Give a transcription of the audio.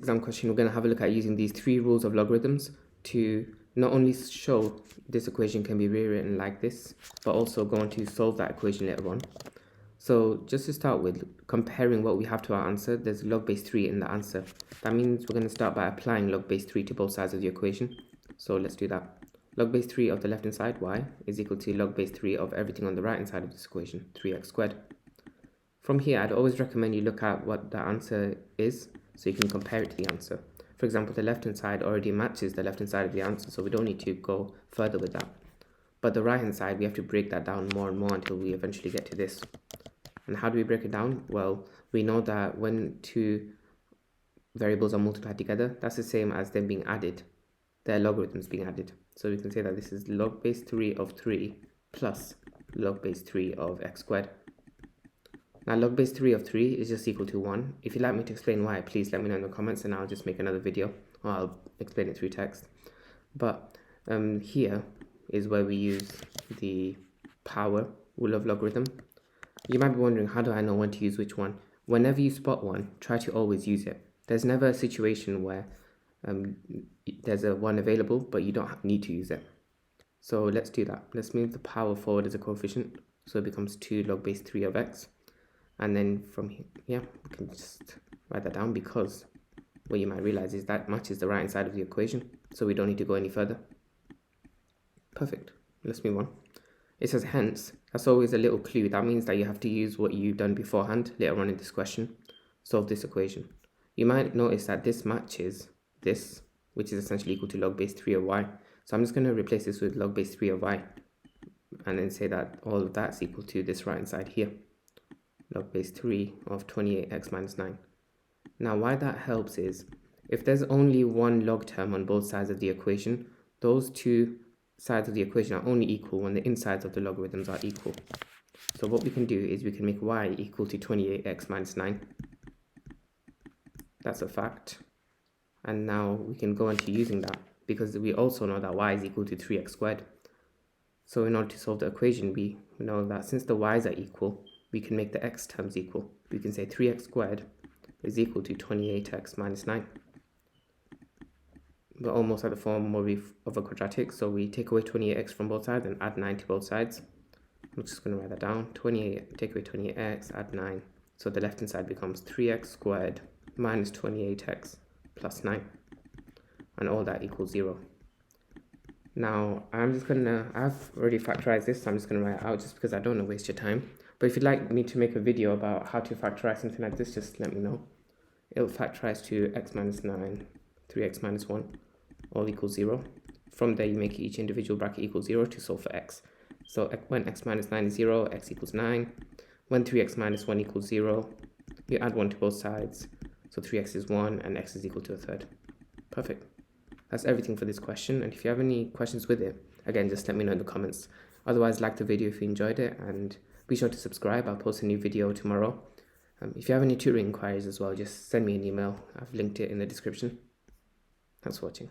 Exam question, we're going to have a look at using these 3 rules of logarithms to not only show this equation can be rewritten like this, but also go on to solve that equation later on. So just to start with, comparing what we have to our answer, there's log base 3 in the answer. That means we're going to start by applying log base 3 to both sides of the equation. So let's do that. Log base 3 of the left hand side, y, is equal to log base 3 of everything on the right hand side of this equation, 3x squared. From here, I'd always recommend you look at what the answer is, so you can compare it to the answer. For example, the left hand side already matches the left hand side of the answer, so we don't need to go further with that. But the right hand side, we have to break that down more and more until we eventually get to this. And how do we break it down? Well, we know that when 2 variables are multiplied together, that's the same as them being added. Their logarithms being added. So we can say that this is log base 3 of 3 plus log base 3 of x squared. Now log base 3 of 3 is just equal to 1. If you'd like me to explain why, please let me know in the comments and I'll just make another video, or I'll explain it through text. But here is where we use the power rule of logarithm. You might be wondering, how do I know when to use which one? Whenever you spot one, try to always use it. There's never a situation where there's a 1 available, but you don't need to use it. So let's do that. Let's move the power forward as a coefficient. So it becomes 2 log base 3 of x. And then from here, we can just write that down, because what you might realize is that matches the right hand side of the equation. So we don't need to go any further. Perfect. Let's move on. It says hence. That's always a little clue. That means that you have to use what you've done beforehand later on in this question. Solve this equation. You might notice that this matches this, which is essentially equal to log base 3 of y. So I'm just going to replace this with log base 3 of y. And then say that all of that's equal to this right hand side here. Log base 3 of 28x minus 9. Now why that helps is, if there's only one log term on both sides of the equation, those 2 sides of the equation are only equal when the insides of the logarithms are equal. So what we can do is we can make y equal to 28x minus 9. That's a fact. And now we can go into using that, because we also know that y is equal to 3x squared. So in order to solve the equation, we know that since the y's are equal, we can make the x terms equal. We can say 3x squared is equal to 28x minus 9. We're almost at the form of a quadratic, so we take away 28x from both sides and add 9 to both sides. I'm just going to write that down. 28, take away 28x, add 9. So the left hand side becomes 3x squared minus 28x plus 9. And all that equals 0. Now, I've already factorized this, so I'm just going to write it out just because I don't want to waste your time. But if you'd like me to make a video about how to factorize something like this, just let me know. It'll factorize to x minus 9, 3x minus 1, all equals 0. From there, you make each individual bracket equal 0 to solve for x. So when x minus 9 is 0, x equals 9. When 3x minus 1 equals 0, you add 1 to both sides. So 3x is 1 and x is equal to a third. Perfect. That's everything for this question. And if you have any questions with it, again, just let me know in the comments. Otherwise, like the video if you enjoyed it, and be sure to subscribe. I'll post a new video tomorrow. If you have any tutoring inquiries as well, just send me an email. I've linked it in the description. Thanks for watching.